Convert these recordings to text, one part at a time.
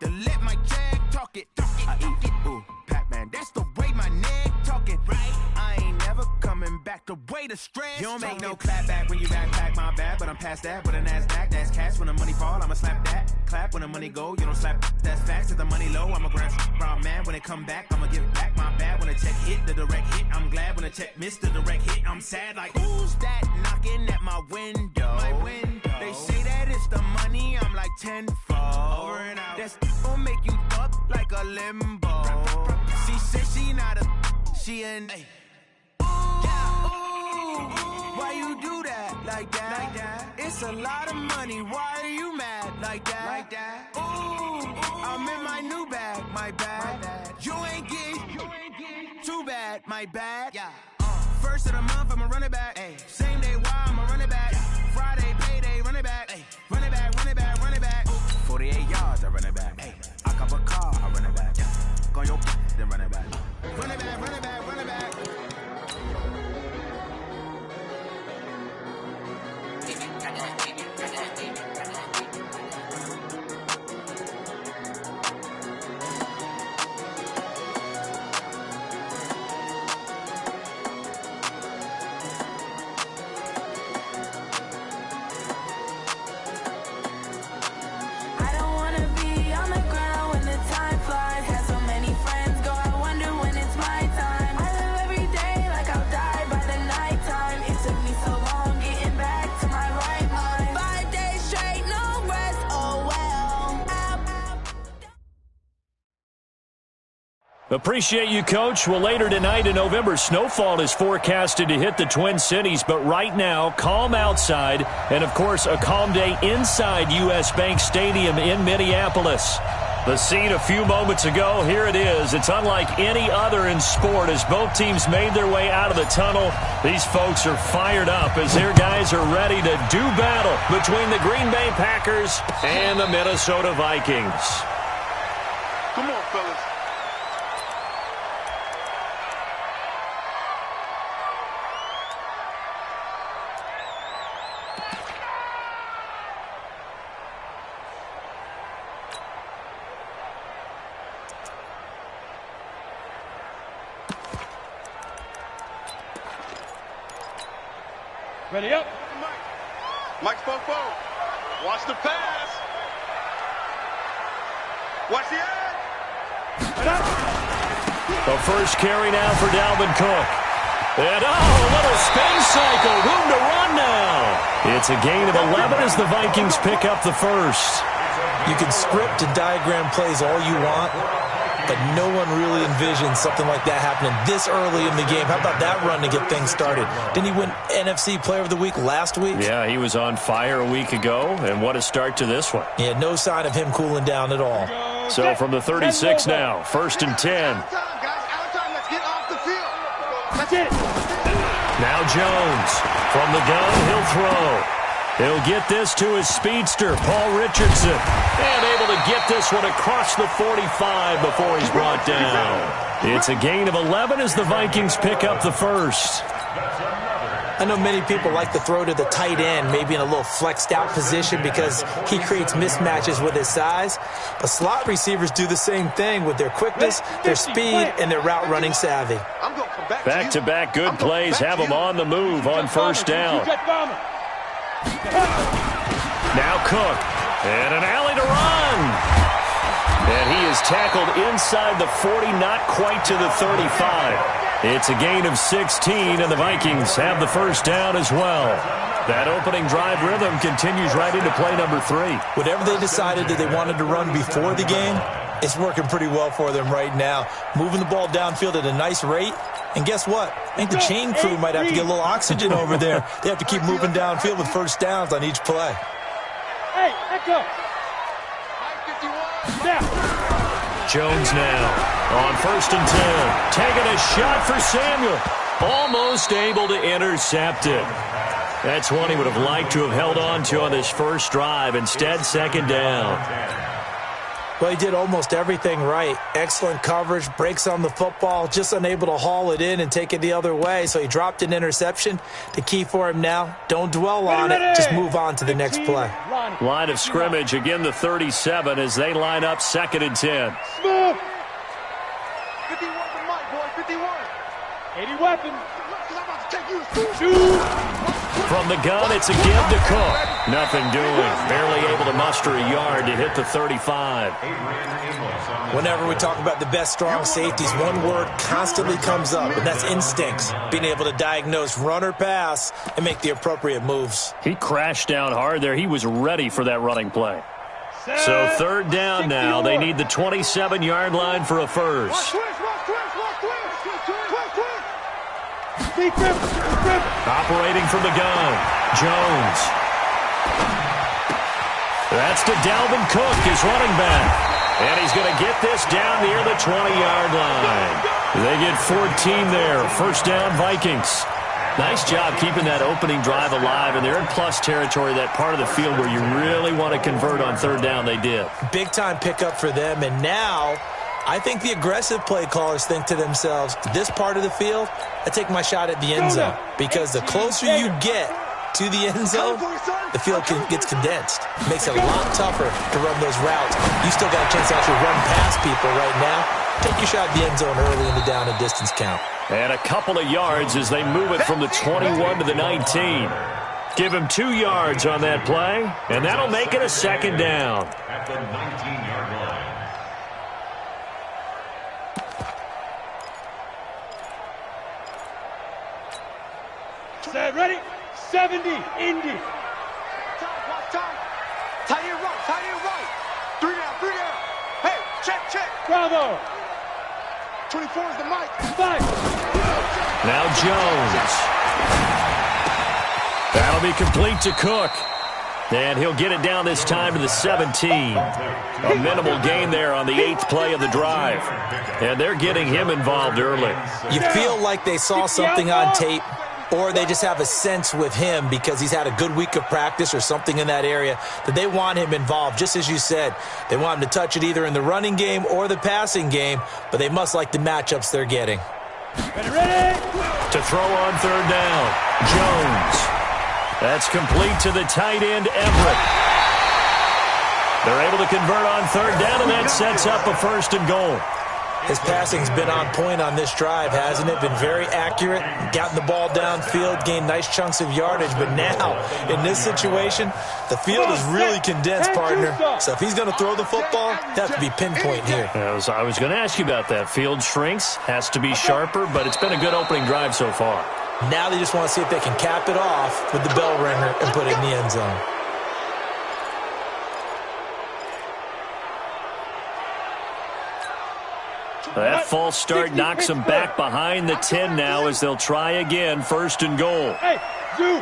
to let my jag talk it. I eat it, ooh, Pac-Man, that's the way my neck talking. Right? I ain't never coming back the way the stress. You don't make no clap back when you backpack, my bad, but I'm past that. With a NASDAQ, that's cash. When the money fall, I'ma slap that. Clap when the money go, you don't slap. That's facts. If the money low, I'ma grab brown man. When it come back, I'ma give back my bad. When the check hit, the direct hit. I'm glad when the check missed the direct hit. I'm sad like, who's that knocking at my window? My window. They say that it's the money, I'm like tenfold. Over and out. That's gon' make you up like a limbo. She said she not a, she an. Hey. Why you do that like that? Like that? It's a lot of money. Why are you mad like that? Like that? Ooh, I'm in my new bag. My bad. You ain't get too bad. My bad. Yeah. First of the month, I'ma run it back. Ay. Same day, why I'ma run it back. Yeah. Friday, payday, run it back. Ay. Run it back, run it back, run it back. Ooh. 48 yards, I run it back. Ay. I cop a car, I run it back. Yeah. Go on your then run it back. Run it back, run it back, run it back. Appreciate you, Coach. Well, later tonight in November, snowfall is forecasted to hit the Twin Cities, but right now, calm outside, and, of course, a calm day inside U.S. Bank Stadium in Minneapolis. The scene a few moments ago, here it is. It's unlike any other in sport as both teams made their way out of the tunnel. These folks are fired up as their guys are ready to do battle between the Green Bay Packers and the Minnesota Vikings. Come on, fellas. Ready up. Mike's Fofo. Watch the pass. Watch the edge. The first carry now for Dalvin Cook. And, a little spin cycle. Room to run now. It's a gain of 11 as the Vikings pick up the first. You can script and diagram plays all you want, but no one really envisions something like that happening this early in the game. How about that run to get things started? Didn't he win NFC Player of the Week last week? Yeah, he was on fire a week ago, and what a start to this one. Yeah, no sign of him cooling down at all. So from the 36 now, 1st and 10. That's it. Now Jones. From the gun, he'll throw. He'll get this to his speedster, Paul Richardson. And able to get this one across the 45 before he's brought down. It's a gain of 11 as the Vikings pick up the first. I know many people like to throw to the tight end, maybe in a little flexed out position because he creates mismatches with his size. But slot receivers do the same thing with their quickness, their speed, and their route running savvy. Back-to-back good plays have them on the move on first down. Now Cook, and an alley to run. And he is tackled inside the 40, not quite to the 35. It's a gain of 16, and the Vikings have the first down as well. That opening drive rhythm continues right into play number 3. Whatever they decided that they wanted to run before the game, it's working pretty well for them right now. Moving the ball downfield at a nice rate. And guess what? I think the chain crew might have to get a little oxygen over there. They have to keep moving downfield with first downs on each play. Hey, let's go. Jones now on 1st and 10. Taking a shot for Samuel. Almost able to intercept it. That's one he would have liked to have held on to on this first drive. Instead, second down. Well, he did almost everything right. Excellent coverage, breaks on the football, just unable to haul it in and take it the other way. So he dropped an interception. The key for him now, don't dwell on it. Just move on to the next play. Line of scrimmage, again the 37 as they line up 2nd and 10. Smooth. 51 to Mike, boy, 51. 80 weapons. From the gun, it's a give to Cook. Nothing doing. Barely able to muster a yard to hit the 35. Whenever we talk about the best strong safeties, one word constantly comes up, and that's instincts. Being able to diagnose run or pass and make the appropriate moves. He crashed down hard there. He was ready for that running play. So 3rd down now. They need the 27-yard line for a first. Operating from the gun, Jones. That's to Dalvin Cook, his running back. And he's going to get this down near the 20-yard line. They get 14 there. First down, Vikings. Nice job keeping that opening drive alive, and they're in plus territory, that part of the field where you really want to convert on 3rd down. They did. Big-time pickup for them, and now I think the aggressive play callers think to themselves, this part of the field, I take my shot at the end zone, because the closer you get to the end zone, the field gets condensed. Makes it a lot tougher to run those routes. You still got a chance to actually run past people right now. Take your shot at the end zone early in the down and distance count. And a couple of yards as they move it from the 21 to the 19. Give him 2 yards on that play, and that'll make it a 2nd down. At the 19-yard line. Set, ready? 70, Indy. Time. Tight end right. 3 down. Hey, check. Bravo. 24 is the mic. 5. Now Jones. That'll be complete to Cook. And he'll get it down this time to the 17. A minimal gain there on the 8th play of the drive. And they're getting him involved early. You feel like they saw something on tape, or they just have a sense with him because he's had a good week of practice or something in that area that they want him involved. Just as you said, they want him to touch it either in the running game or the passing game, but they must like the matchups they're getting. Ready? To throw on 3rd down, Jones. That's complete to the tight end, Everett. They're able to convert on 3rd down, and that sets up a 1st and goal. His passing's been on point on this drive, hasn't it? Been very accurate, gotten the ball downfield, gained nice chunks of yardage. But now, in this situation, the field is really condensed, partner. So if he's going to throw the football, it has to be pinpoint here. I was going to ask you about that. Field shrinks, has to be sharper, but it's been a good opening drive so far. Now they just want to see if they can cap it off with the bell ringer and put it in the end zone. That false start knocks them back behind the 10 now as they'll try again. 1st and goal. Hey, Zoo.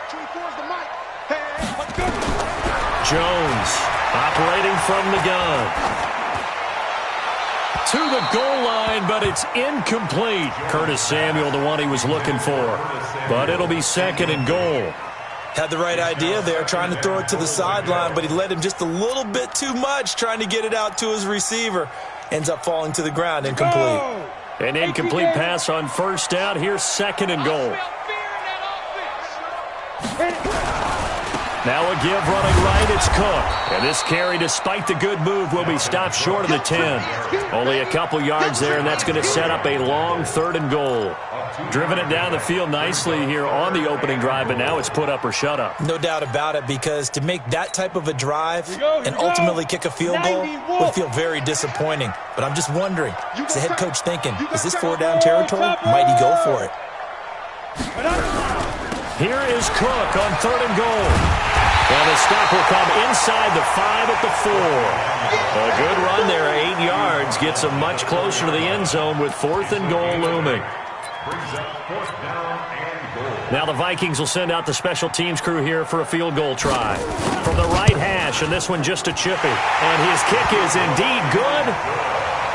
24 is the mic. Hey, Jones operating from the gun. To the goal line, but it's incomplete. Curtis Samuel, the one he was looking for. But it'll be 2nd and goal. Had the right idea there, trying to throw it to the sideline, but he led him just a little bit too much, trying to get it out to his receiver. Ends up falling to the ground, incomplete. An incomplete pass on 1st down. Here's 2nd and goal. Now a give running right, it's Cook. And this carry, despite the good move, will be stopped short of the 10. Only a couple yards there, and that's going to set up a long 3rd and goal. Driven it down the field nicely here on the opening drive, but now it's put up or shut up. No doubt about it, because to make that type of a drive and ultimately kick a field goal would feel very disappointing. But I'm just wondering, is the head coach thinking, is this 4-down territory? Might he go for it? Here is Cook on 3rd and goal. And the stop will come inside the 5 at the 4. A good run there, 8 yards. Gets them much closer to the end zone with 4th and goal looming. Now the Vikings will send out the special teams crew here for a field goal try. From the right hash, and this one just a chippy. And his kick is indeed good.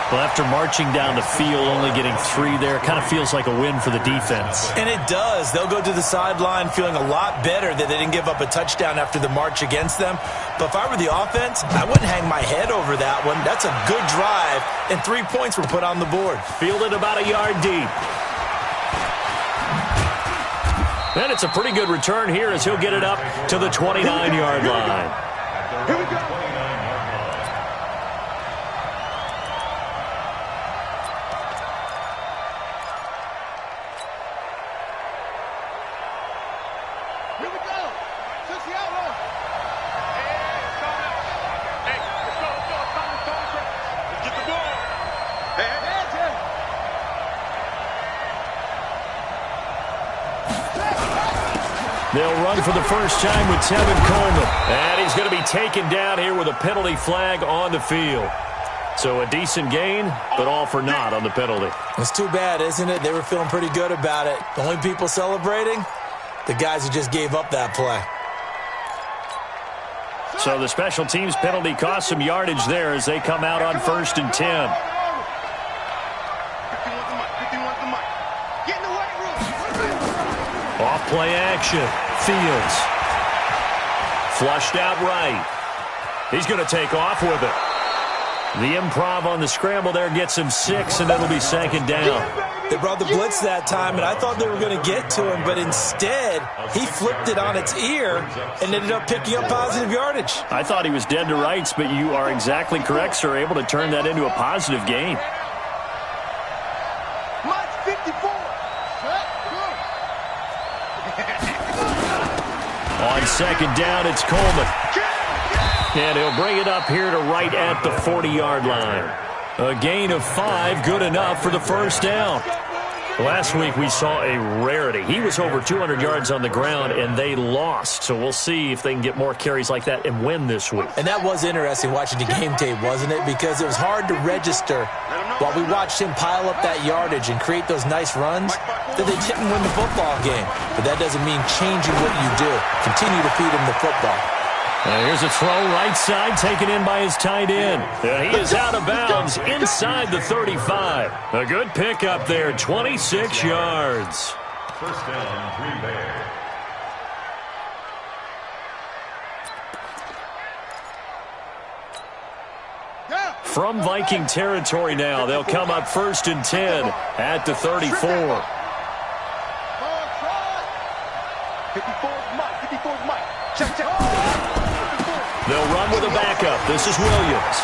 Well, after marching down the field, only getting 3 there, kind of feels like a win for the defense. And it does. They'll go to the sideline feeling a lot better that they didn't give up a touchdown after the march against them. But if I were the offense, I wouldn't hang my head over that one. That's a good drive, and 3 points were put on the board. Fielded about a yard deep. And it's a pretty good return here as he'll get it up to the 29-yard line. Here we go. Here we go. Since the outlaw. Hey, let's go. It's time to start. Let's get the ball. Hey. They'll run for the first time with Tevin Coleman. And he's going to be taken down here with a penalty flag on the field. So a decent gain, but all for naught on the penalty. It's too bad, isn't it? They were feeling pretty good about it. The only people celebrating, the guys who just gave up that play. So the special teams penalty cost some yardage there as they come out on 1st and 10. Off play action. Fields. Flushed out right. He's going to take off with it. The improv on the scramble there gets him 6, and it'll be 2nd down. They brought the blitz that time, and I thought they were going to get to him, but instead, he flipped it on its ear and ended up picking up positive yardage. I thought he was dead to rights, but you are exactly correct, sir, able to turn that into a positive gain. March 54. On 2nd down, it's Coleman. And he'll bring it up here to right at the 40-yard line. A gain of 5, good enough for the 1st down. Last week we saw a rarity. He was over 200 yards on the ground, and they lost. So we'll see if they can get more carries like that and win this week. And that was interesting watching the game tape, wasn't it? Because it was hard to register while we watched him pile up that yardage and create those nice runs that they didn't win the football game. But that doesn't mean changing what you do. Continue to feed him the football. Here's a throw right side taken in by his tight end. He is out of bounds inside the 35. A good pickup there, 26 yards. 1st down, Green Bay. From Viking territory now, they'll come up 1st and 10 at the 34. 54's Mike. 54's Mike. Check. They'll run with a backup. This is Williams.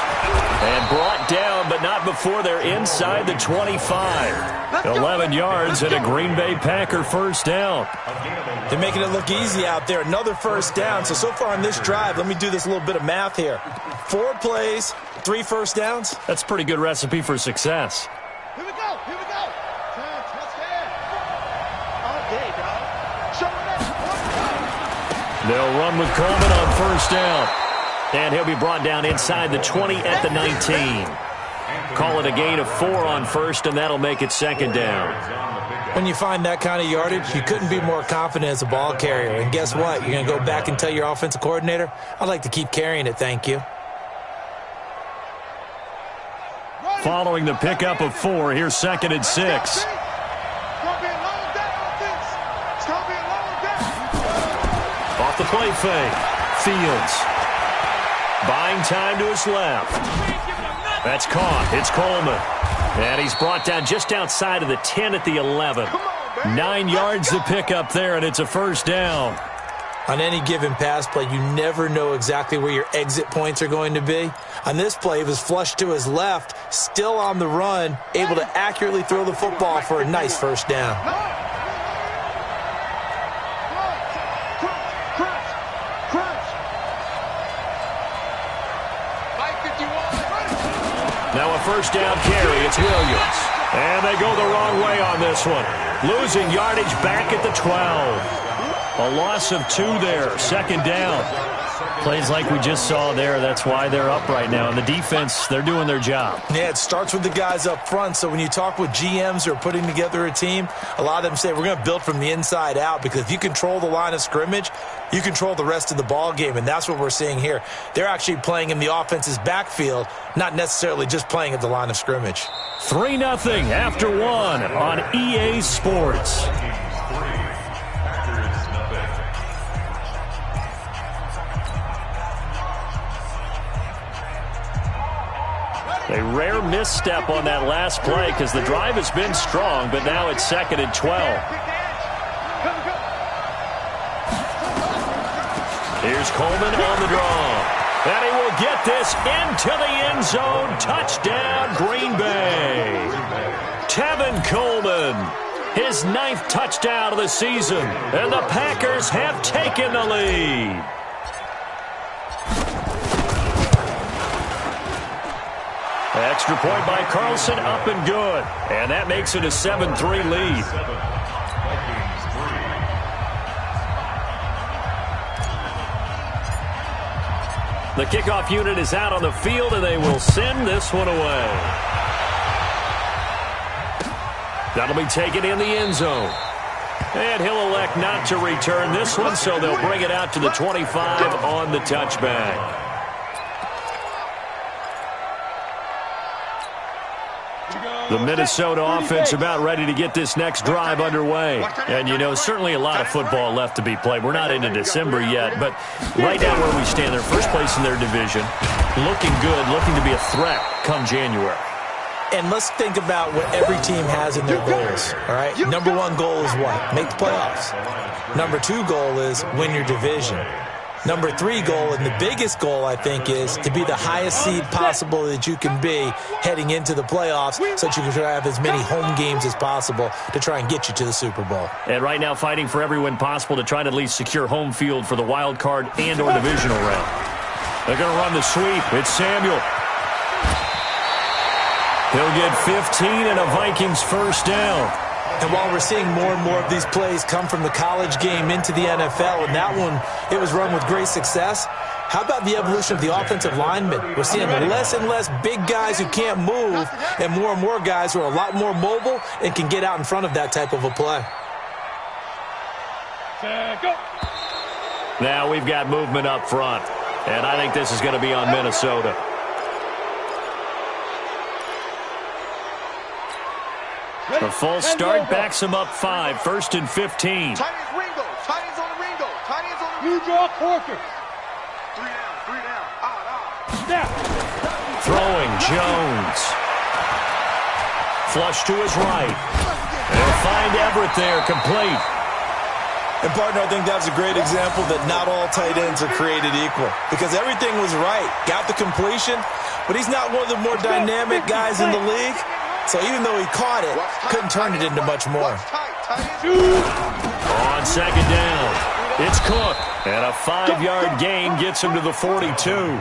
And brought down, but not before they're inside the 25. 11 yards and a Green Bay Packer 1st down. They're making it look easy out there. Another 1st down. So far on this drive, let me do this little bit of math here. 4 plays, 3 1st downs. That's a pretty good recipe for success. Here we go. Touchdown. All day, dog. Show it up. They'll run with Coleman on 1st down. And he'll be brought down inside the 20 at the 19. Call it a gain of 4 on 1st, and that'll make it 2nd down. When you find that kind of yardage, you couldn't be more confident as a ball carrier. And guess what? You're going to go back and tell your offensive coordinator, I'd like to keep carrying it, thank you. Following the pickup of 4, here's 2nd and 6. Off the play fake. Fields. Buying time to his left. That's caught. It's Coleman. And he's brought down just outside of the 10 at the 11. 9 yards to pick up there, and it's a 1st down. On any given pass play, you never know exactly where your exit points are going to be. On this play, it was flushed to his left, still on the run, able to accurately throw the football for a nice 1st down. Now a 1st down carry. It's Williams. And they go the wrong way on this one. Losing yardage back at the 12. A loss of 2 there. 2nd down. Plays like we just saw there. That's why they're up right now. And the defense, they're doing their job. Yeah, it starts with the guys up front. So when you talk with GMs who are putting together a team, a lot of them say we're going to build from the inside out, because if you control the line of scrimmage, you control the rest of the ball game, and that's what we're seeing here. They're actually playing in the offense's backfield, not necessarily just playing at the line of scrimmage. 3-0 after one on EA Sports. A rare misstep on that last play because the drive has been strong, but now it's 2nd and 12. Here's Coleman on the draw. And he will get this into the end zone. Touchdown, Green Bay. Tevin Coleman, his 9th touchdown of the season. And the Packers have taken the lead. Extra point by Carlson, up and good. And that makes it a 7-3 lead. The kickoff unit is out on the field, and they will send this one away. That'll be taken in the end zone. And he'll elect not to return this one, so they'll bring it out to the 25 on the touchback. The Minnesota offense about ready to get this next drive underway. And, you know, certainly a lot of football left to be played. We're not into December yet, but right now where we stand, they're first place in their division, looking good, looking to be a threat come January. And let's think about what every team has in their goals, all right? Number 1 goal is what? Make the playoffs. Number 2 goal is win your division. Number 3 goal, and the biggest goal, I think, is to be the highest seed possible that you can be heading into the playoffs so that you can have as many home games as possible to try and get you to the Super Bowl. And right now fighting for every win possible to try to at least secure home field for the wild card and or divisional round. They're going to run the sweep. It's Samuel. He'll get 15 and a Vikings first down. And while we're seeing more and more of these plays come from the college game into the NFL, and that one, it was run with great success, how about the evolution of the offensive linemen? We're seeing less and less big guys who can't move and more guys who are a lot more mobile and can get out in front of that type of a play. Go. Now we've got movement up front, and I think this is going to be on Minnesota. The false start backs him up 5, 1st and 15. Tight ends Ringo. Tight ends on the Ringo. Tight ends on the You draw quarter. 3 down. Snap. Throwing Jones. Flush to his right. They'll find Everett there, complete. And, partner, I think that's a great example that not all tight ends are created equal, because everything was right. Got the completion, but he's not one of the more dynamic guys in the league. So even though he caught it, couldn't turn it into much more. On 2nd down, it's Cook. And a 5-yard gain gets him to the 42.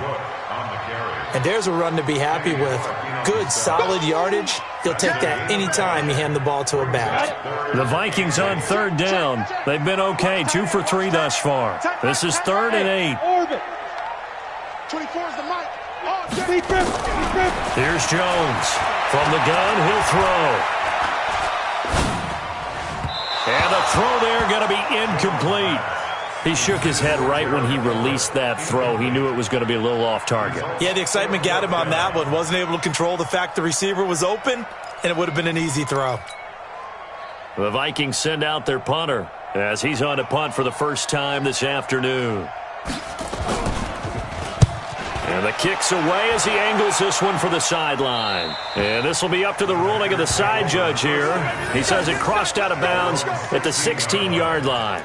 And there's a run to be happy with. Good, solid yardage. He'll take that anytime you hand the ball to a back. The Vikings on 3rd down. They've been okay, 2 for 3 thus far. This is 3rd and 8. Orbit. 24 is the mic. Here's Jones. From the gun, he'll throw. And the throw there going to be incomplete. He shook his head right when he released that throw. He knew it was going to be a little off target. Yeah, the excitement got him on that one. Wasn't able to control the fact the receiver was open, and it would have been an easy throw. The Vikings send out their punter as he's on to punt for the first time this afternoon. And the kick's away as he angles this one for the sideline. And this will be up to the ruling of the side judge here. He says it crossed out of bounds at the 16-yard line.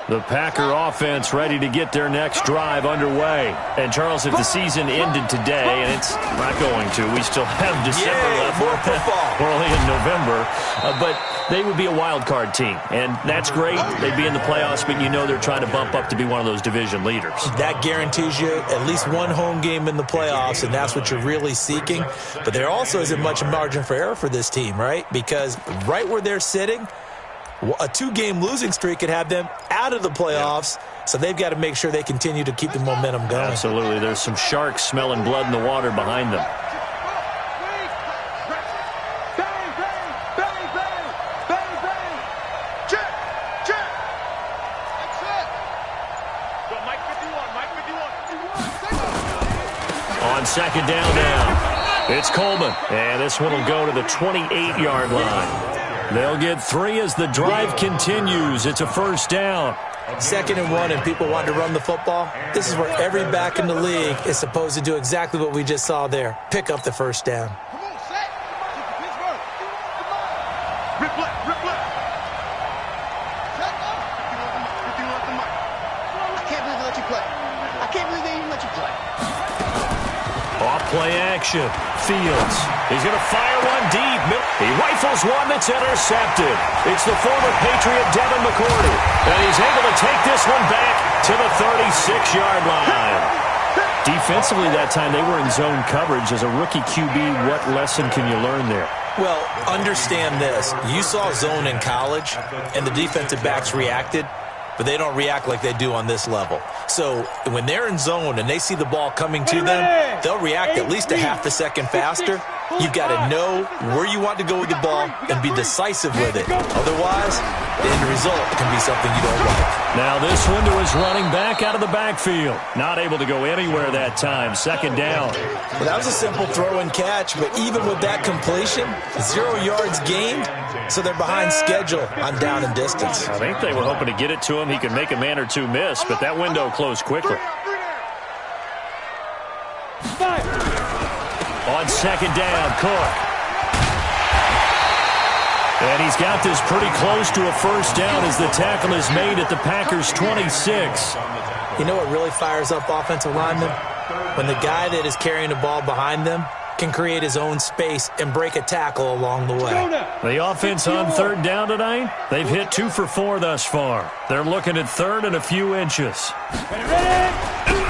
The Packer offense ready to get their next drive underway. And, Charles, if the season ended today, and it's not going to, we still have December left. More football. We're only in November. But they would be a wild card team, and that's great. They'd be in the playoffs, but you know they're trying to bump up to be one of those division leaders. That guarantees you at least one home game in the playoffs, and that's what you're really seeking. But there also isn't much margin for error for this team, right? Because right where they're sitting, a 2-game losing streak could have them out of the playoffs, so they've got to make sure they continue to keep the momentum going. Absolutely. There's some sharks smelling blood in the water behind them. On second down now, it's Coleman, and this one will go to the 28-yard line. They'll get 3 as the drive continues. It's a first down. 2nd and 1, and people want to run the football. This is where every back in the league is supposed to do exactly what we just saw there. Pick up the first down. Come on, set. Pittsburgh. Rip left. Set up. I can't believe they let you play. I can't believe they even let you play. Off-play action. Fields. He's going to fire one deep. He rifles one that's intercepted. It's the former Patriot Devin McCourty. And he's able to take this one back to the 36-yard line. Defensively that time, they were in zone coverage. As a rookie QB, what lesson can you learn there? Well, understand this. You saw zone in college, and the defensive backs reacted, but they don't react like they do on this level. So when they're in zone and they see the ball coming to them, they'll react at least a half a second faster. You've got to know where you want to go with the ball and be decisive with it. Otherwise, the end result can be something you don't like. Now this one to his running back out of the backfield. Not able to go anywhere that time. Second down. Well, that was a simple throw and catch, but even with that completion, 0 yards gained, so they're behind schedule on down and distance. I think they were hoping to get it to him. He could make a man or two miss, but that window closed quickly. On second down, Cook. And he's got this pretty close to a first down as the tackle is made at the Packers' 26. You know what really fires up offensive linemen? When the guy that is carrying the ball behind them can create his own space and break a tackle along the way. The offense on third down tonight, they've hit 2 for 4 thus far. They're looking at third and a few inches.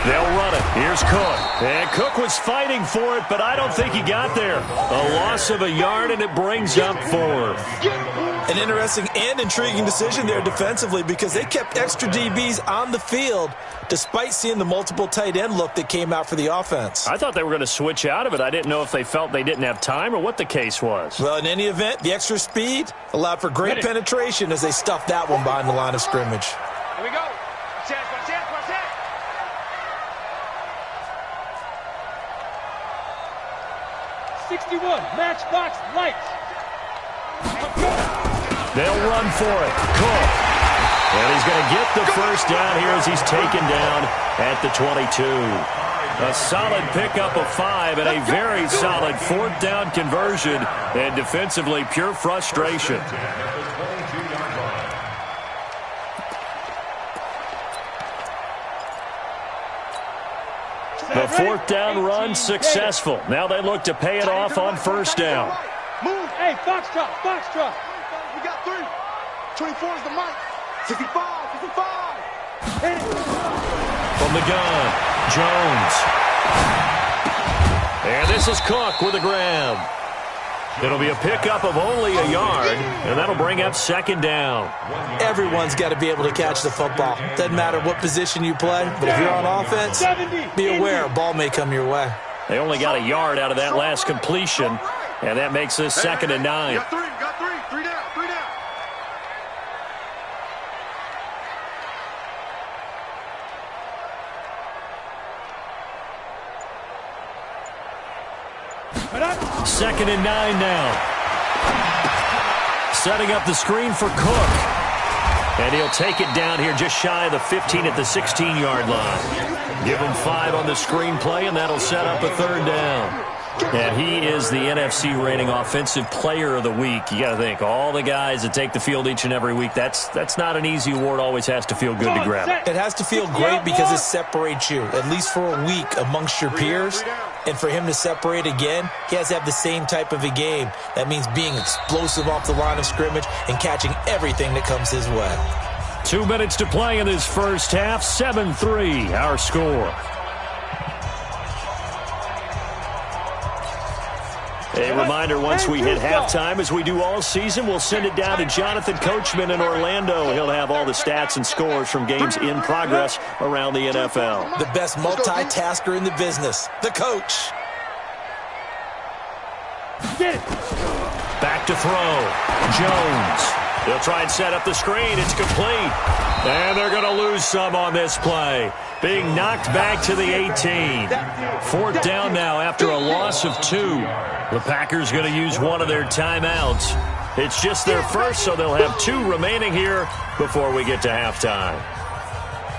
They'll run it. Here's Cook. And Cook was fighting for it, but I don't think he got there. A loss of a yard, and it brings up 4. An interesting and intriguing decision there defensively because they kept extra DBs on the field despite seeing the multiple tight end look that came out for the offense. I thought they were going to switch out of it. I didn't know if they felt they didn't have time or what the case was. Well, in any event, the extra speed allowed for great penetration as they stuffed that one behind the line of scrimmage. Here we go. Chance. 61, matchbox lights. They'll run for it. Cook. And he's going to get the first down here as he's taken down at the 22. A solid pickup of 5 and a very solid 4th down conversion. And defensively, pure frustration. The 4th down run successful. Now they look to pay it off on first down. Move. Hey, foxtrot. We got 3. 24 is the mic. 65. From the gun, Jones. And this is Cook with a grab. It'll be a pickup of only a yard, and that'll bring up second down. Everyone's got to be able to catch the football. Doesn't matter what position you play, but if you're on offense, be aware a ball may come your way. They only got a yard out of that last completion, and that makes this 2nd and 9. Got 3. 3 down. Second and 9 now. Setting up the screen for Cook. And he'll take it down here just shy of the 15 at the 16-yard line. Give him 5 on the screen play, and that'll set up a 3rd down. And he is the NFC reigning offensive player of the week. You got to think, all the guys that take the field each and every week, that's not an easy award. Always has to feel good to grab it. It has to feel great because it separates you, at least for a week, amongst your peers. And for him to separate again, he has to have the same type of a game. That means being explosive off the line of scrimmage and catching everything that comes his way. 2 minutes to play in this first half. 7-3, our score. A reminder, once we hit halftime, as we do all season, we'll send it down to Jonathan Coachman in Orlando. He'll have all the stats and scores from games in progress around the NFL. The best multitasker in the business, the coach. Back to throw. Jones. They'll try and set up the screen. It's complete. And they're going to lose some on this play. Being knocked back to the 18. Fourth down now after a loss of 2. The Packers going to use one of their timeouts. It's just their first, so they'll have 2 remaining here before we get to halftime.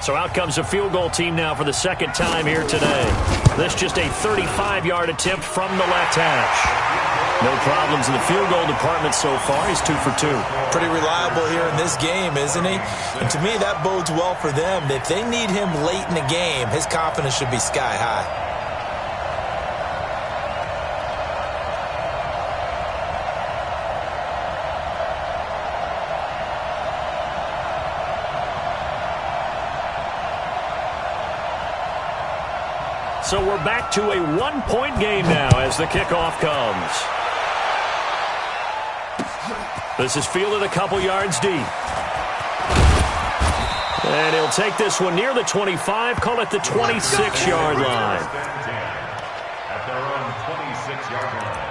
So out comes a field goal team now for the second time here today. This just a 35-yard attempt from the left hash. No problems in the field goal department so far. He's 2 for 2. Pretty reliable here in this game, isn't he? And to me, that bodes well for them. If they need him late in the game, his confidence should be sky high. So we're back to a 1-point game now as the kickoff comes. This is fielded a couple yards deep. And he'll take this one near the 25, call it the 26-yard line. At their own 26-yard line.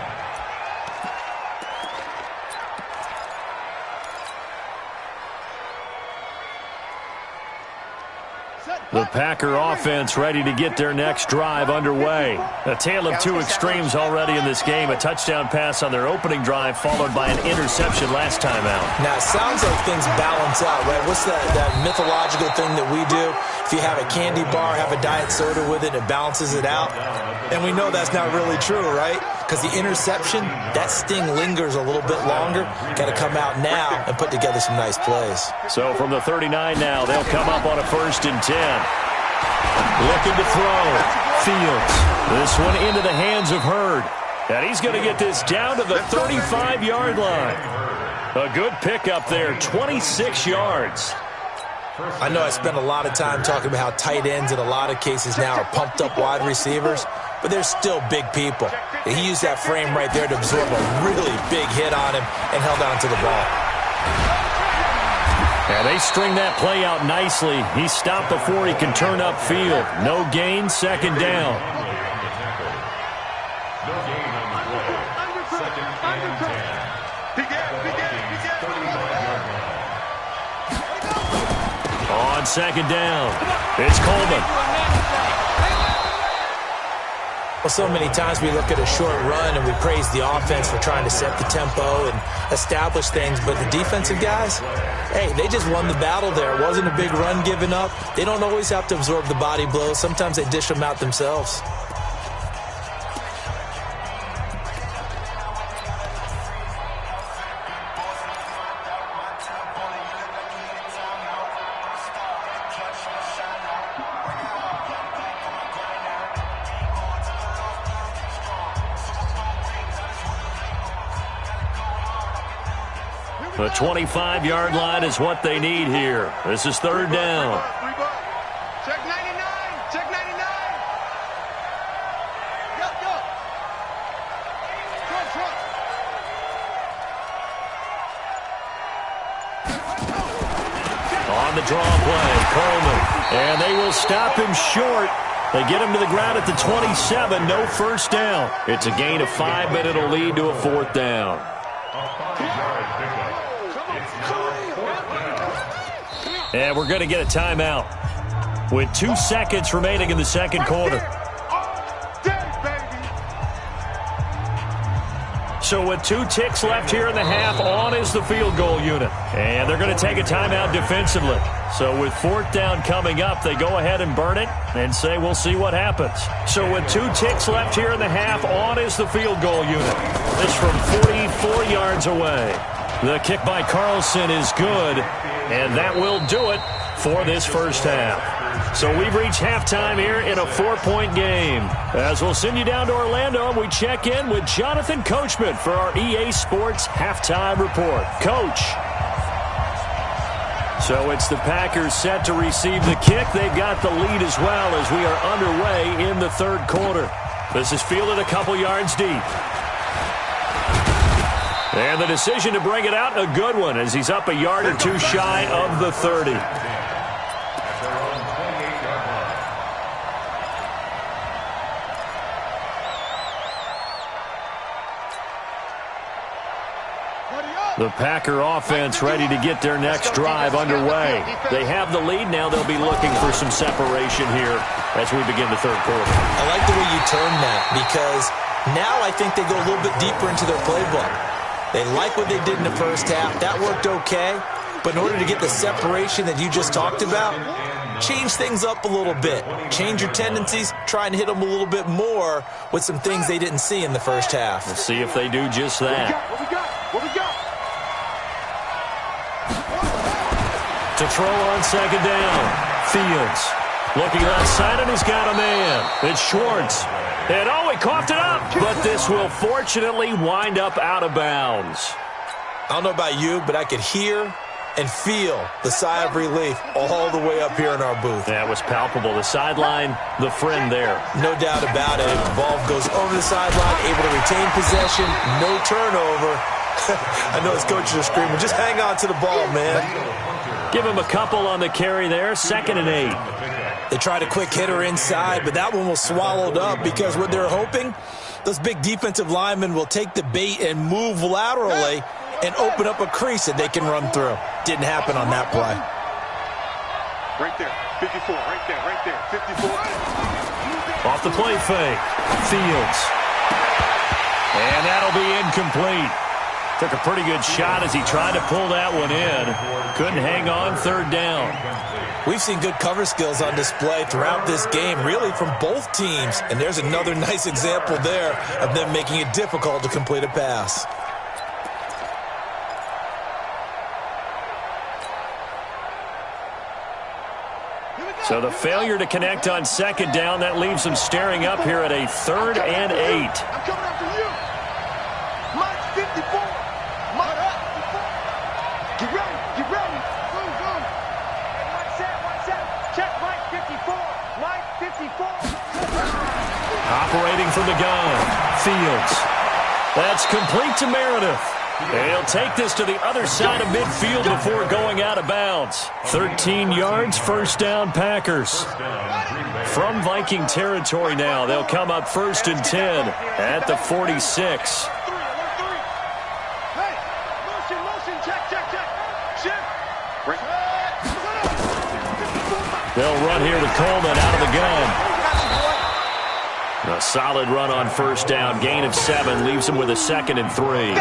The Packer offense ready to get their next drive underway. A tale of 2 extremes already in this game. A touchdown pass on their opening drive followed by an interception last time out. Now, it sounds like things balance out, right? What's that mythological thing that we do? If you have a candy bar, have a diet soda with it, it balances it out. And we know that's not really true, right? Because the interception, that sting lingers a little bit longer. Got to come out now and put together some nice plays. So from the 39 now, they'll come up on a 1st and 10. Looking to throw. Fields. This one into the hands of Hurd. And he's going to get this down to the 35-yard line. A good pickup there, 26 yards. I know I spent a lot of time talking about how tight ends in a lot of cases now are pumped up wide receivers, but they're still big people. He used that frame right there to absorb a really big hit on him and held on to the ball. And they string that play out nicely. He stopped before he can turn upfield. No gain, 2nd down. No gain on the play. 2nd and 10. On 2nd down, it's Coleman. Well, so many times we look at a short run and we praise the offense for trying to set the tempo and establish things, but the defensive guys, hey, they just won the battle there. It wasn't a big run given up. They don't always have to absorb the body blows. Sometimes they dish them out themselves. The 25-yard line is what they need here. This is 3rd down. Check 99. Check 99. Go, go. Front. On the draw play, Coleman. And they will stop him short. They get him to the ground at the 27. No 1st down. It's a gain of 5, but it'll lead to a 4th down. And we're going to get a timeout with 2 seconds remaining in the 2nd quarter. So with 2 ticks left here in the half, on is the field goal unit. And they're going to take a timeout defensively. So with 4th down coming up, they go ahead and burn it and say we'll see what happens. So with 2 ticks left here in the half, on is the field goal unit. This from 44 yards away. The kick by Carlson is good, and that will do it for this first half. So we've reached halftime here in a 4-point game. As we'll send you down to Orlando, and we check in with Jonathan Coachman for our EA Sports Halftime Report. Coach. So it's the Packers set to receive the kick. They've got the lead as well as we are underway in the 3rd quarter. This is fielded a couple yards deep. And the decision to bring it out, a good one, as he's up a yard or 2 shy of the 30. The Packer offense ready to get their next drive underway. They have the lead. Now they'll be looking for some separation here as we begin the 3rd quarter. I like the way you term that, because now I think they go a little bit deeper into their playbook. They like what they did in the first half. That worked okay. But in order to get the separation that you just talked about, change things up a little bit. Change your tendencies. Try and hit them a little bit more with some things they didn't see in the first half. We'll see if they do just that. What we got? To throw on 2nd down. Fields looking left side, and he's got a man. It's Schwartz. And oh, he coughed it up. But this will fortunately wind up out of bounds. I don't know about you, but I could hear and feel the sigh of relief all the way up here in our booth. That was palpable. The sideline, the friend there. No doubt about it. The ball goes over the sideline, able to retain possession, no turnover. I know his coaches are screaming, just hang on to the ball, man. Give him a couple on the carry there. 2nd and 8. They tried a quick hitter inside, but that one was swallowed up because what they're hoping, those big defensive linemen will take the bait and move laterally and open up a crease that they can run through. Didn't happen on that play. Right there, 54, right there, 54. Off the play fake. Fields. And that'll be incomplete. Took a pretty good shot as he tried to pull that one in. Couldn't hang on 3rd down. We've seen good cover skills on display throughout this game, really from both teams. And there's another nice example there of them making it difficult to complete a pass. So the failure to connect on 2nd down, that leaves them staring up here at a 3rd and 8. I'm coming after you. Mike 54. Mike 54. Get ready, get ready. Boom, boom. One set. Check Mike 54. Mike 54. Operating from the gun. Fields. That's complete to Meredith. And he'll take this to the other side of midfield before going out of bounds. 13 yards, 1st down Packers. From Viking territory now, they'll come up 1st and 10 at the 46. Hey, motion, check. Shift. They'll run here with Coleman out of the gun. A solid run on 1st down. Gain of 7 leaves them with a 2nd and 3.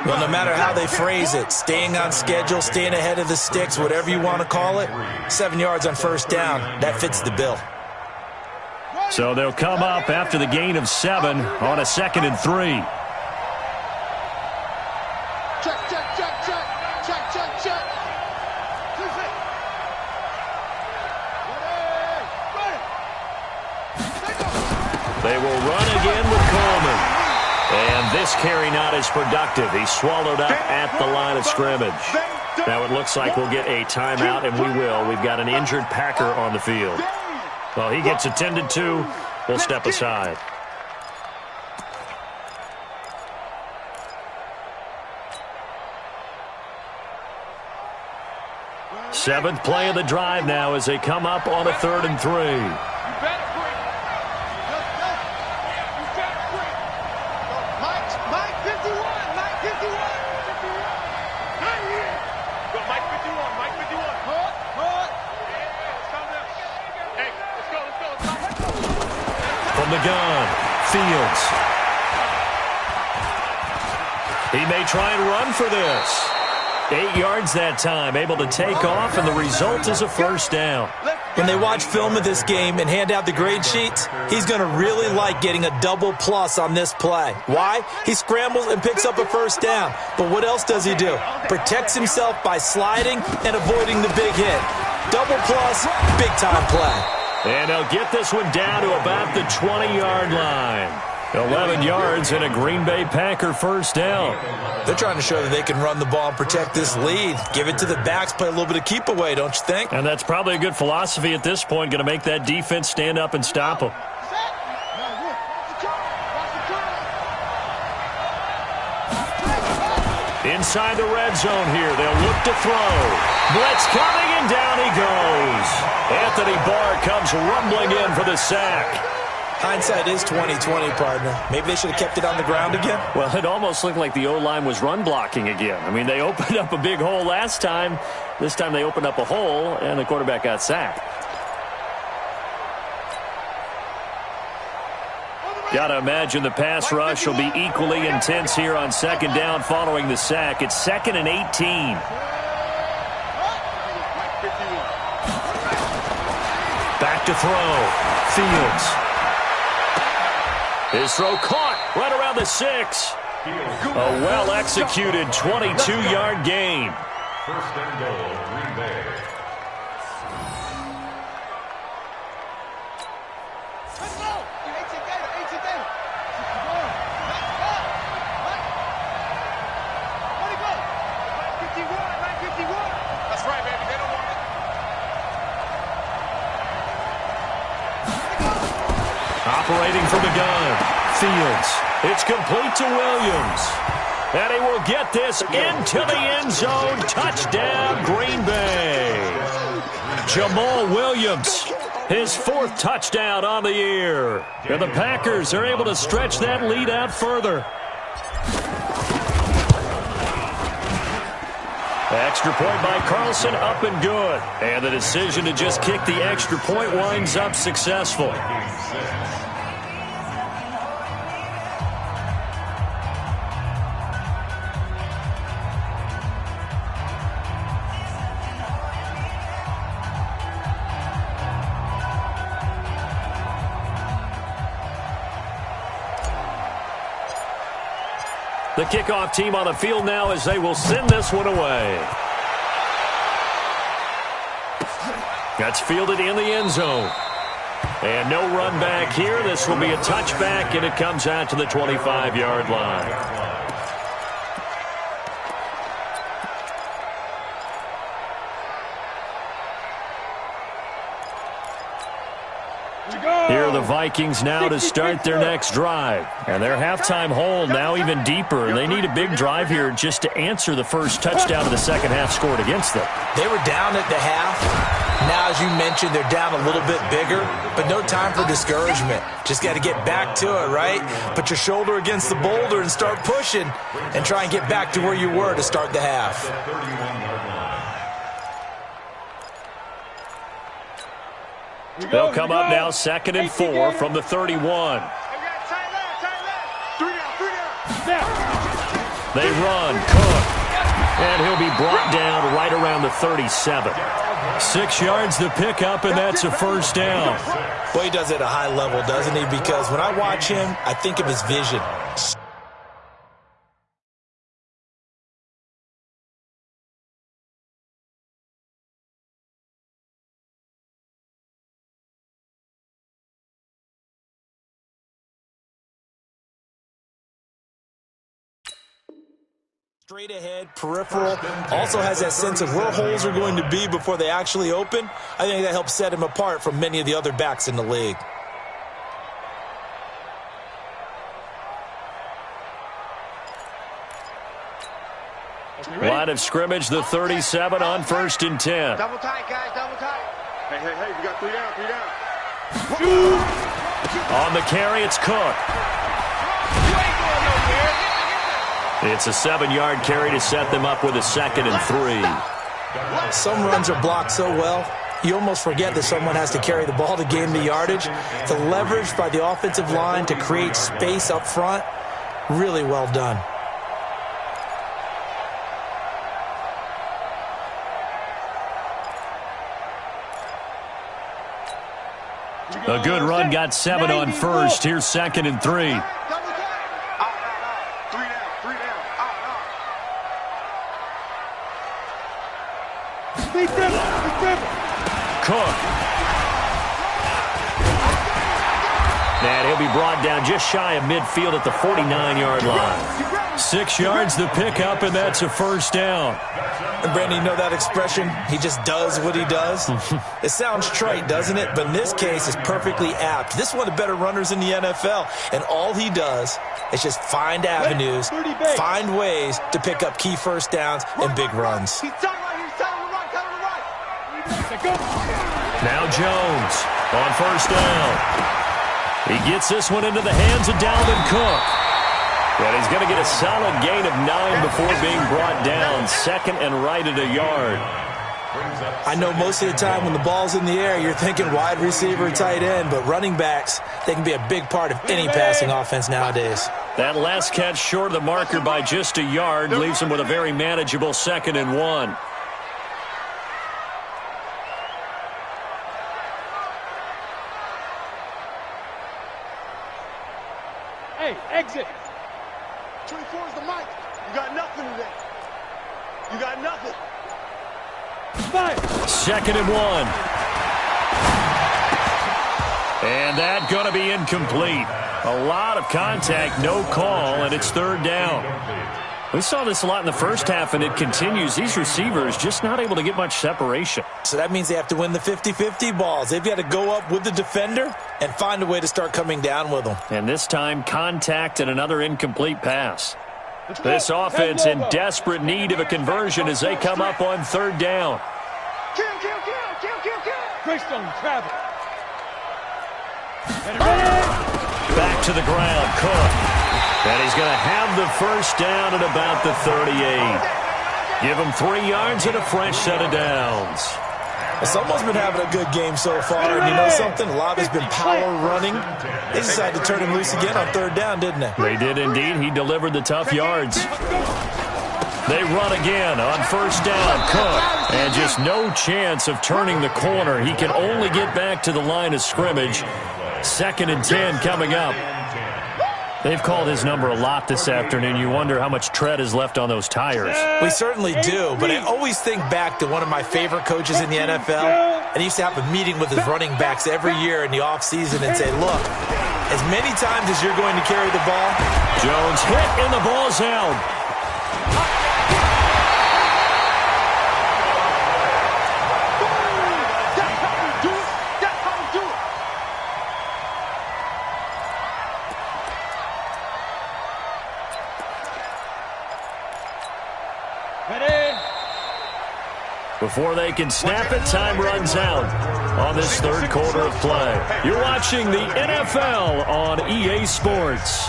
Well, no matter how they phrase it, staying on schedule, staying ahead of the sticks, whatever you want to call it, 7 yards on 1st down, that fits the bill. So they'll come up after the gain of 7 on a 2nd and 3. Check. They will run again with Coleman. And this carry not as productive. He's swallowed up at the line of scrimmage. Now it looks like we'll get a timeout, and we will. We've got an injured Packer on the field. Well, he gets attended to. We'll step aside. Seventh play of the drive now as they come up on a 3rd and 3. From the gun, Fields. He may try and run for this. 8 yards that time, able to take off, and the result is a first down. When they watch film of this game and hand out the grade sheets, he's going to really like getting a double plus on this play. Why? He scrambles and picks up a first down. But what else does he do? Protects himself by sliding and avoiding the big hit. Double plus, big-time play. And they'll get this one down to about the 20-yard line. 11 yards and a Green Bay Packer first down. They're trying to show that they can run the ball and protect this lead. Give it to the backs, play a little bit of keep away, don't you think? And that's probably a good philosophy at this point, going to make that defense stand up and stop them. Inside the red zone here, they'll look to throw. Blitz coming, and down he goes. Anthony Barr comes rumbling in for the sack. Hindsight is 20/20, partner. Maybe they should have kept it on the ground again. Well, it almost looked like the O-line was run blocking again. I mean, they opened up a big hole last time. This time they opened up a hole, and the quarterback got sacked. Got to imagine the pass rush will be equally intense here on second down following the sack. It's 2nd and 18. Back to throw. Fields. His throw caught right around the 6. A well-executed 22-yard gain. First and goal, Green Bay. That's right, baby. They don't want it. Operating from the gun. Fields. It's complete to Williams. And he will get this into the end zone. Touchdown, Green Bay. Jamal Williams, his 4th touchdown on the year. And the Packers are able to stretch that lead out further. Extra point by Carlson, up and good. And the decision to just kick the extra point winds up successful. The kickoff team on the field now as they will send this one away. That's fielded in the end zone. And no run back here. This will be a touchback, and it comes out to the 25-yard line. Here are the Vikings now to start their next drive. And their halftime hole now even deeper. They need a big drive here just to answer the first touchdown of the second half scored against them. They were down at the half. Now, as you mentioned, they're down a little bit bigger, but no time for discouragement. Just got to get back to it, right? Put your shoulder against the boulder and start pushing and try and get back to where you were to start the half. They'll come up now 2nd and 4 from the 31. They run, Cook, and he'll be brought down right around the 37. 6 yards to pick up, and that's a first down. Boy, he does it at a high level, doesn't he? Because when I watch him, I think of his vision. Straight ahead, peripheral, also has that sense of where holes are going to be before they actually open. I think that helps set him apart from many of the other backs in the league. Line of scrimmage, the 37 on 1st and 10. Double tight, guys, double tight. Hey, we got 3 down. On the carry, it's Cook. It's a 7-yard carry to set them up with a 2nd and 3. Some runs are blocked so well, you almost forget that someone has to carry the ball to gain the yardage. The leverage by the offensive line to create space up front, really well done. A good run got 7 on first. Here's 2nd and 3. Cook. And he'll be brought down just shy of midfield at the 49-yard line. 6 yards the pickup, and that's a first down. And Brandon, you know that expression? He just does what he does? It sounds trite, doesn't it? But in this case, it's perfectly apt. This is one of the better runners in the NFL, and all he does is just find avenues, find ways to pick up key first downs and big runs. Now Jones on first down. He gets this one into the hands of Dalvin Cook. And he's going to get a solid gain of 9 before being brought down. 2nd and right at a yard. I know most of the time when the ball's in the air, you're thinking wide receiver, tight end, but running backs, they can be a big part of any passing offense nowadays. That last catch short of the marker by just a yard leaves him with a very manageable 2nd and 1. Hey, exit. 24 is the mic. You got nothing today. You got nothing. 2nd and 1. And that going to be incomplete. A lot of contact, no call, and it's 3rd down. We saw this a lot in the first half, and it continues. These receivers just not able to get much separation. So that means they have to win the 50-50 balls. They've got to go up with the defender and find a way to start coming down with them. And this time, contact and another incomplete pass. This offense in desperate need of a conversion as they come up on 3rd down. Greystone travel. Back to the ground, Cook. And he's going to have the first down at about the 38. Give him 3 yards and a fresh set of downs. Someone's been having a good game so far, and you know something? A lot has been power running. They decided to turn him loose again on 3rd down, didn't they? They did indeed. He delivered the tough yards. They run again on first down, Cook. And just no chance of turning the corner. He can only get back to the line of scrimmage. 2nd and 10 coming up. They've called his number a lot this afternoon. You wonder how much tread is left on those tires. We certainly do, but I always think back to one of my favorite coaches in the NFL, and he used to have a meeting with his running backs every year in the offseason and say, look, as many times as you're going to carry the ball. Jones hit, and the ball's out. Before they can snap it, time runs out on this 3rd quarter of play. You're watching the NFL on EA Sports.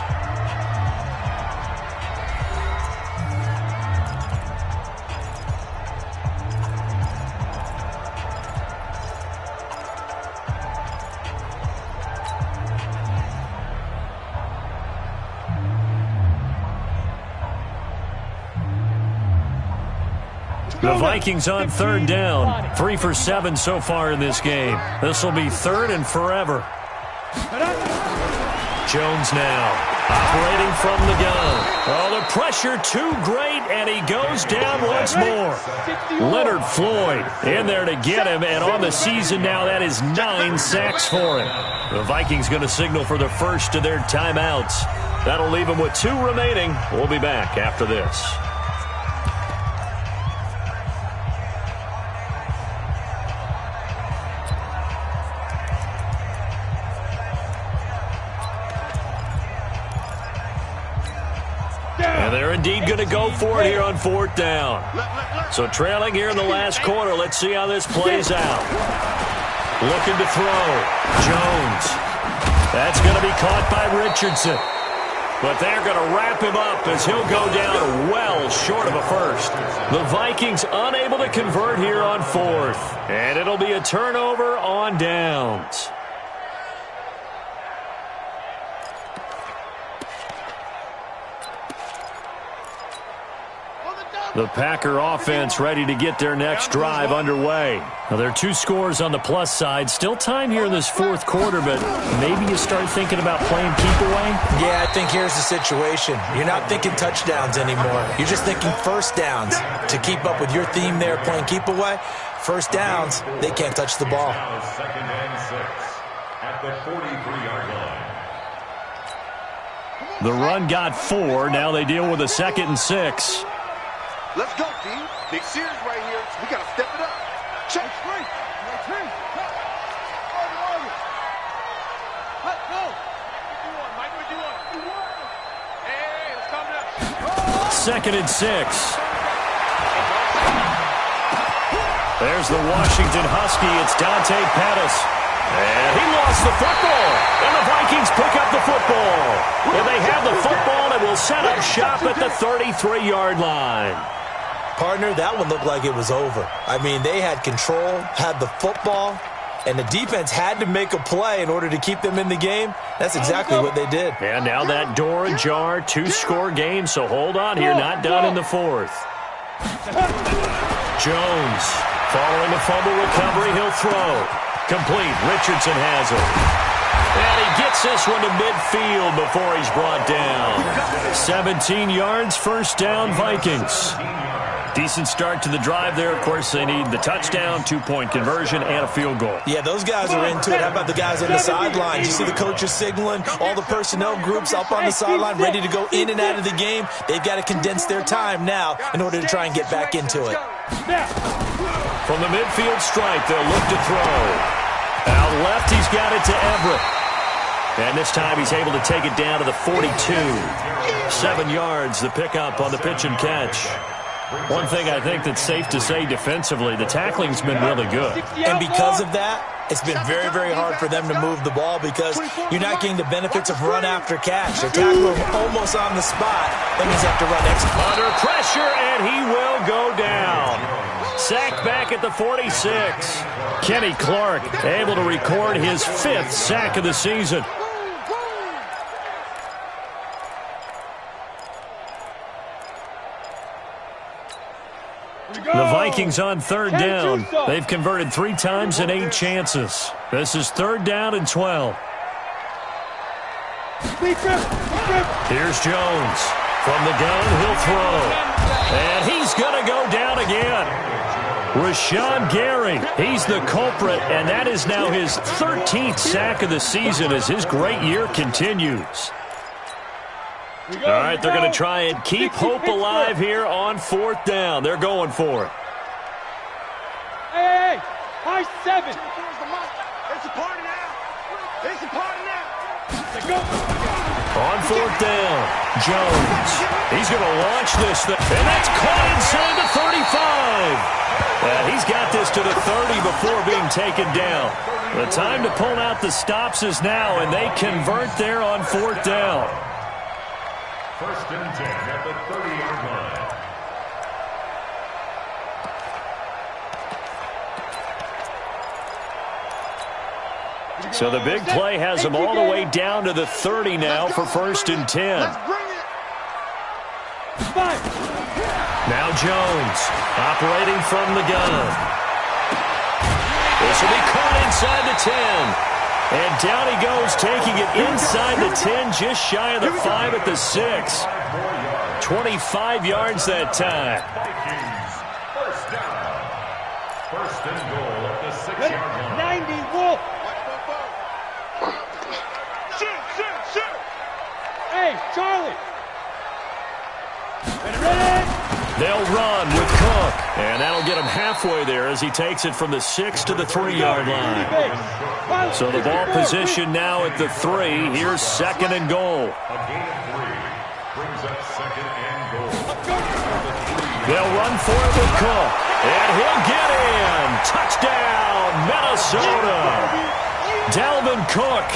The Vikings on 3rd down. 3 for 7 so far in this game. This will be 3rd and forever. Jones now operating from the gun. Oh, the pressure too great, and he goes down once more. Leonard Floyd in there to get him, and on the season now, that is 9 sacks for him. The Vikings going to signal for the first of their timeouts. That'll leave them with 2 remaining. We'll be back after this. And they're indeed going to go for it here on 4th down. So trailing here in the last quarter. Let's see how this plays out. Looking to throw. Jones. That's going to be caught by Richardson. But they're going to wrap him up as he'll go down well short of a first. The Vikings unable to convert here on 4th. And it'll be a turnover on downs. The Packer offense ready to get their next drive underway. Now, there are 2 scores on the plus side. Still time here in this fourth quarter, but maybe you start thinking about playing keep away? Yeah, I think here's the situation. You're not thinking touchdowns anymore. You're just thinking first downs. To keep up with your theme there, playing keep away, first downs, they can't touch the ball. Second and 6 at the 43-yard line. The run got 4. Now they deal with a 2nd and 6. Let's go, D. Big series right here. We got to step it up. Check. Straight. Let's go. Mike, what you want? Hey, let's calm down. 2nd and 6. There's the Washington Husky. It's Dante Pettis. And he lost the football. And the Vikings pick up the football. And they have the football and will set up shop at the 33-yard line. Partner, that one looked like it was over. I mean, they had control, had the football, and the defense had to make a play in order to keep them in the game. That's exactly what they did. And now that door ajar, 2-score game, so hold on here, not done in the fourth. Jones, following the fumble recovery, he'll throw. Complete, Richardson has it. And he gets this one to midfield before he's brought down. 17 yards, first down, Vikings. Decent start to the drive there. Of course, they need the touchdown, 2-point conversion, and a field goal. Yeah, those guys are into it. How about the guys on the sidelines? You see the coaches signaling, all the personnel groups up on the sideline ready to go in and out of the game. They've got to condense their time now in order to try and get back into it. From the midfield stripe, they'll look to throw. Out left, he's got it to Everett. And this time he's able to take it down to the 42. 7 yards, the pickup on the pitch and catch. One thing I think that's safe to say defensively, the tackling's been really good. And because of that, it's been very, very hard for them to move the ball because you're not getting the benefits of run after catch. They're tackling almost on the spot. That means they have to run extra. Under pressure, and he will go down. Sacked back at the 46. Kenny Clark able to record his 5th sack of the season. The Vikings on 3rd down. They've converted 3 times in 8 chances. This is 3rd down and 12. Here's Jones. From the gun, he'll throw. And he's going to go down again. Rashawn Gary, he's the culprit, and that is now his 13th sack of the season as his great year continues. All right, they're going to try and keep hope alive here on 4th down. They're going for it. Hey, high 7. It's a party now. It's a party now. Let's go. On 4th down, Jones. He's going to launch this thing, and that's caught inside the 35. He's got this to the 30 before being taken down. The time to pull out the stops is now, and they convert there on 4th down. 1st and 10 at the 30-yard line. So the big play has them all the way down to the 30 now for 1st and 10. Now Jones operating from the gun. This will be caught inside the 10. And down he goes, taking it inside the 10, just shy of the 5 at the 6. 25 yards that time. Vikings, 1st down. 1st and goal at the 6-yard line. 90, Wolf. Shoot. Hey, Charlie. Ready? They'll run with Cook, and that'll get him halfway there as he takes it from the 6 to the 3-yard line. So the ball position now at the 3. Here's 2nd and goal. A gain of 3 brings up 2nd and goal. They'll run for it with Cook, and he'll get in. Touchdown, Minnesota. Dalvin Cook,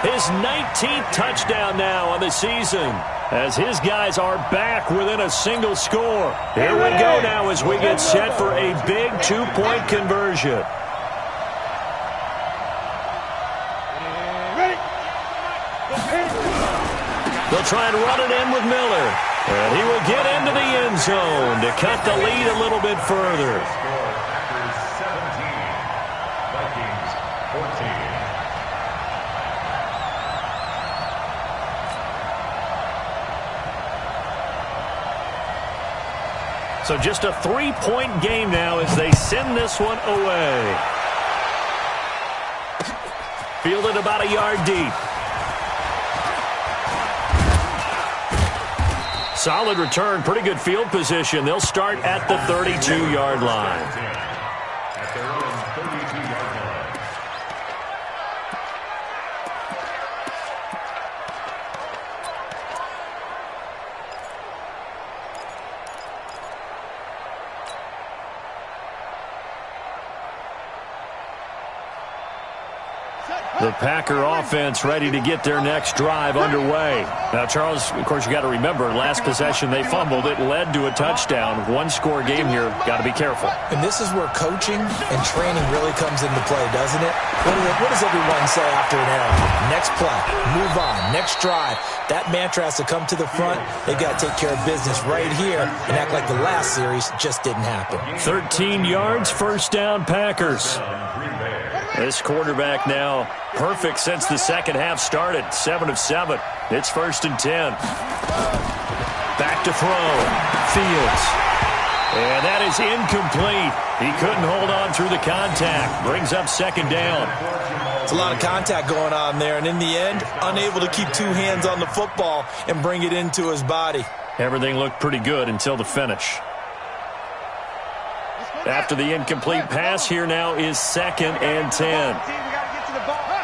his 19th touchdown now on the season, as his guys are back within a single score. Here we go now as we get set for a big 2-point conversion. They'll try and run it in with Miller. And he will get into the end zone to cut the lead a little bit further. Packers 17, Vikings 14. So just a 3-point game now as they send this one away. Fielded about a yard deep. Solid return, pretty good field position. They'll start at the 32-yard line. At their own 32-yard line. The Packer offense ready to get their next drive underway. Now, Charles, of course, you got to remember, last possession they fumbled. It led to a touchdown. One-score game here. Got to be careful. And this is where coaching and training really comes into play, doesn't it? What does everyone say after an error? Next play, move on, next drive. That mantra has to come to the front. They've got to take care of business right here and act like the last series just didn't happen. 13 yards, first down, Packers. This quarterback now perfect since the second half started. 7 of 7. It's 1st and 10. Back to throw. Fields. And that is incomplete. He couldn't hold on through the contact. Brings up 2nd down. It's a lot of contact going on there, and in the end, unable to keep 2 hands on the football and bring it into his body. Everything looked pretty good until the finish. After the incomplete pass, here now is 2nd and 10. We got to get to the ball. Hey,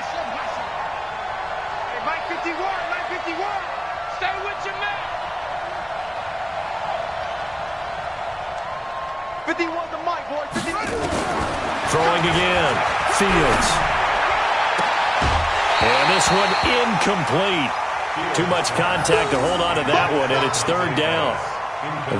Mike 51, Mike 51. Stay with your man. 51 to Mike, boy. 51. Throwing again. Fields. And this one incomplete. Too much contact to hold on to that one, and it's 3rd down.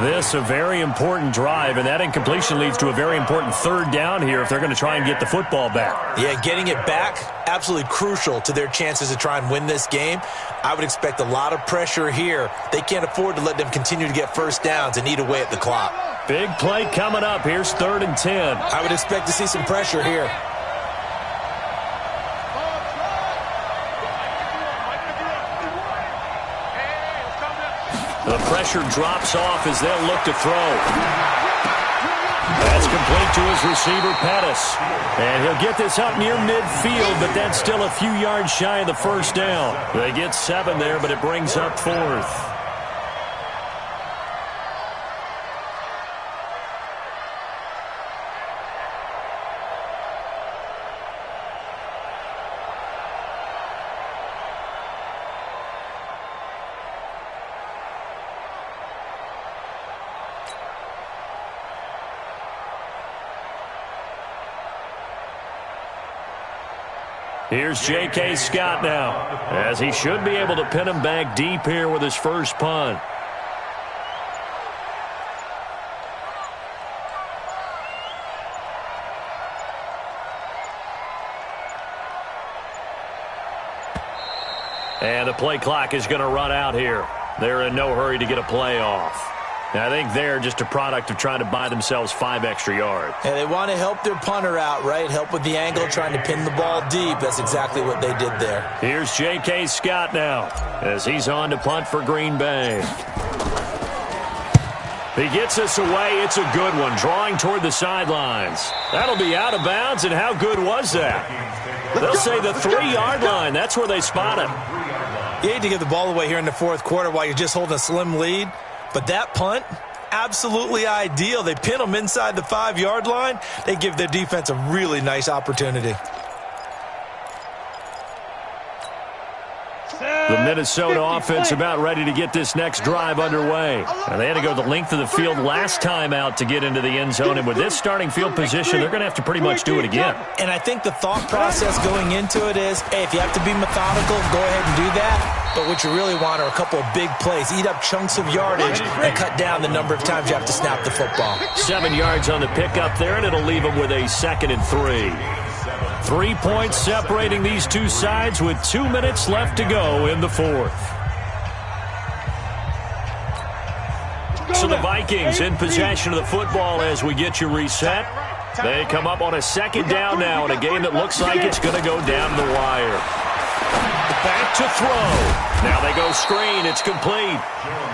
This a very important drive, and that incompletion leads to a very important 3rd down here if they're going to try and get the football back. Yeah, getting it back, absolutely crucial to their chances to try and win this game. I would expect a lot of pressure here. They can't afford to let them continue to get first downs and eat away at the clock. Big play coming up. Here's 3rd and 10. I would expect to see some pressure here. The pressure drops off as they'll look to throw. That's complete to his receiver, Pettis. And he'll get this up near midfield, but that's still a few yards shy of the 1st down. They get 7 there, but it brings up 4th. Here's J.K. Scott now, as he should be able to pin him back deep here with his first punt. And the play clock is going to run out here. They're in no hurry to get a play off. And I think they're just a product of trying to buy themselves 5 extra yards. And they want to help their punter out, right? Help with the angle, trying to pin the ball deep. That's exactly what they did there. Here's J.K. Scott now, as he's on to punt for Green Bay. He gets us away. It's a good one, drawing toward the sidelines. That'll be out of bounds, and how good was that? They'll say the 3-yard line. That's where they spot him. You hate to give the ball away here in the 4th quarter while you're just holding a slim lead. But that punt, absolutely ideal. They pin them inside the 5-yard line. They give their defense a really nice opportunity. The Minnesota offense about ready to get this next drive underway. Now, they had to go the length of the field last time out to get into the end zone, and with this starting field position, they're going to have to pretty much do it again. And I think the thought process going into it is, hey, if you have to be methodical, go ahead and do that. But what you really want are a couple of big plays. Eat up chunks of yardage and cut down the number of times you have to snap the football. 7 yards on the pickup there, and it'll leave them with a 2nd and 3. 3 points separating these two sides with 2 minutes left to go in the 4th. the Vikings in possession of the football as we get you reset. They come up on a second down now in a game that looks like it's going to go down the wire. Back to throw. Now they go screen. It's complete.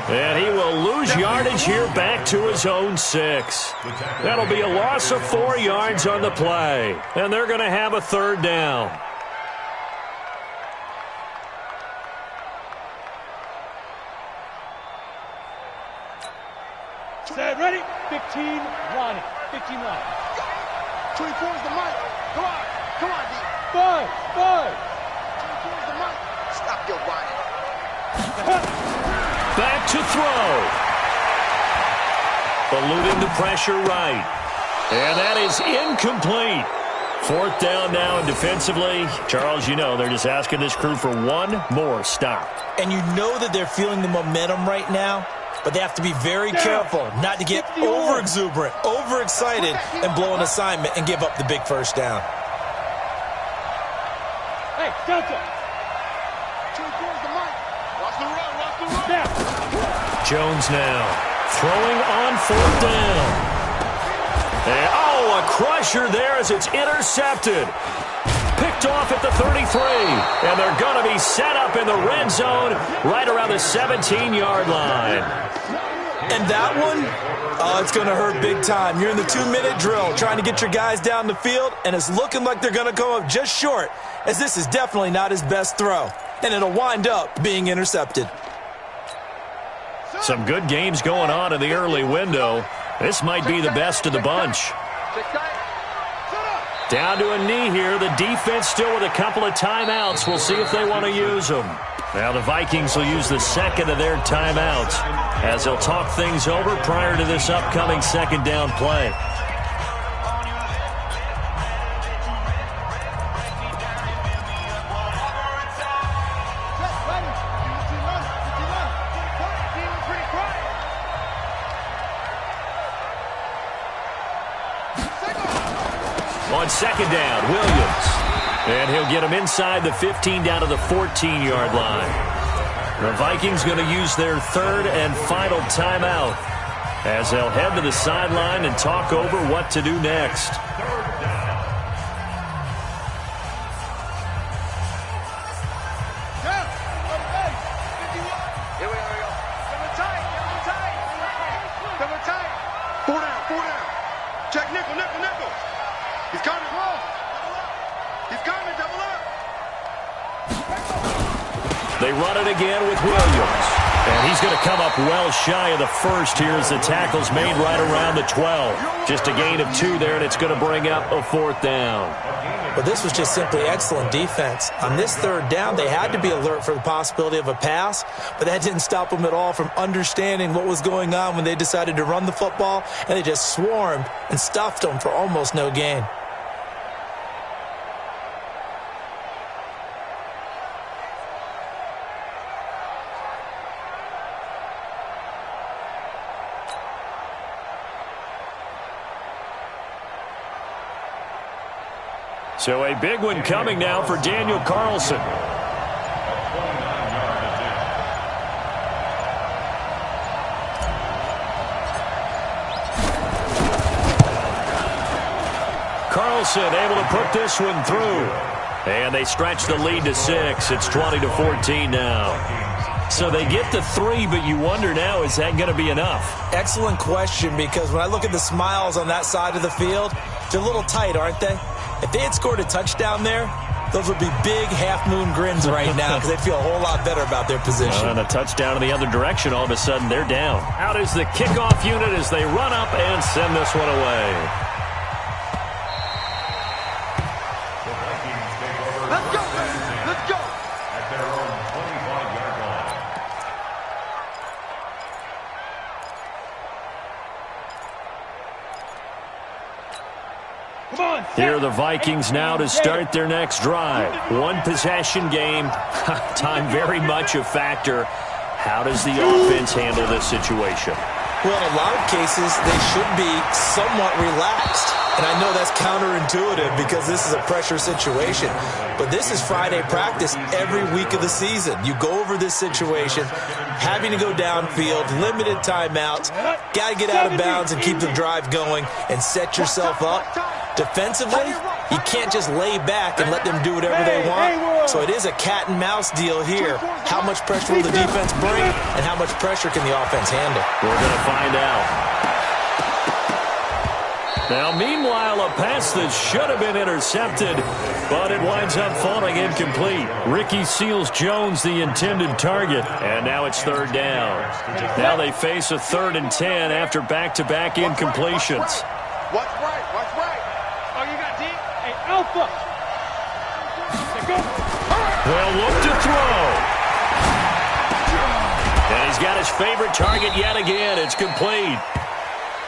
And he will lose yardage here back to his own 6. That'll be a loss of 4 yards on the play. And they're going to have a third down. Set, ready? 15, line it. 15 line. 24 is the mic. Come on. Come on, D. 5. 24 is the mic. Stop your whining. Back to throw. Eluding the pressure right. And that is incomplete. Fourth down now, and defensively, Charles, you know, they're just asking this crew for one more stop. And you know that they're feeling the momentum right now, but they have to be very careful not to get over-exuberant, over-excited, and blow an assignment and give up the big first down. Hey, Delta. 24 is the mic. Watch the run. Watch the run. Now. Jones now throwing on fourth down. And, oh, a crusher there as it's intercepted. Picked off at the 33. And they're going to be set up in the red zone right around the 17-yard line. And that one, it's going to hurt big time. You're in the 2-minute drill trying to get your guys down the field, and it's looking like they're going to come up just short, as this is definitely not his best throw. And it'll wind up being intercepted. Some good games going on in the early window. This might be the best of the bunch. Down to a knee here. The defense still with a couple of timeouts. We'll see if they want to use them. Now the Vikings will use the second of their timeouts as they'll talk things over prior to this upcoming second down play. On second down, Williams. And he'll get him inside the 15 down to the 14-yard line. The Vikings going to use their third and final timeout as they'll head to the sideline and talk over what to do next. They run it again with Williams. And he's going to come up well shy of the first here as the tackle's made right around the 12. Just a gain of 2 there, and it's going to bring up a fourth down. Well, this was just simply excellent defense. On this third down, they had to be alert for the possibility of a pass, but that didn't stop them at all from understanding what was going on when they decided to run the football, and they just swarmed and stuffed them for almost no gain. So a big one coming now for Daniel Carlson. Carlson able to put this one through. And they stretch the lead to 6. It's 20-14 now. So they get to 3, but you wonder now, is that going to be enough? Excellent question, because when I look at the smiles on that side of the field, they're a little tight, aren't they? If they had scored a touchdown there, those would be big half-moon grins right now because they'd feel a whole lot better about their position. And a touchdown in the other direction, all of a sudden they're down. Out is the kickoff unit as they run up and send this one away. Let's go, baby. Let's go. At their own 25-yard line. Come on, Here are the Vikings now to start their next drive. One possession game. Time very much a factor. How does the offense handle this situation? Well, in a lot of cases, they should be somewhat relaxed. And I know that's counterintuitive because this is a pressure situation. But this is Friday practice every week of the season. You go over this situation, having to go downfield, limited timeouts, got to get out of bounds and keep the drive going and set yourself up. Defensively, you can't just lay back and let them do whatever they want. So it is a cat and mouse deal here. How much pressure will the defense bring and how much pressure can the offense handle? We're going to find out. Now, meanwhile, a pass that should have been intercepted, but it winds up falling incomplete. Ricky Seals-Jones, the intended target, and now it's third down. Now they face a 3rd and 10 after back-to-back incompletions. Watch right, watch right. Oh, you got D? Hey, Alpha. Go. They'll look to throw. And he's got his favorite target yet again. It's complete.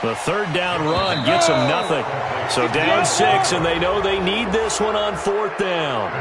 The 3rd down run gets them nothing. So down 6, and they know they need this one on 4th down.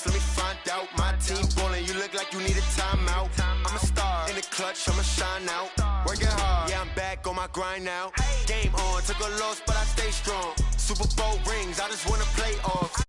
Let me find out. My team ballin', you look like you need a timeout. I'm a star in the clutch, I'ma shine out. Working hard, yeah, I'm back on my grind now. Game on, took a loss, but I stay strong. Super Bowl rings, I just wanna play off.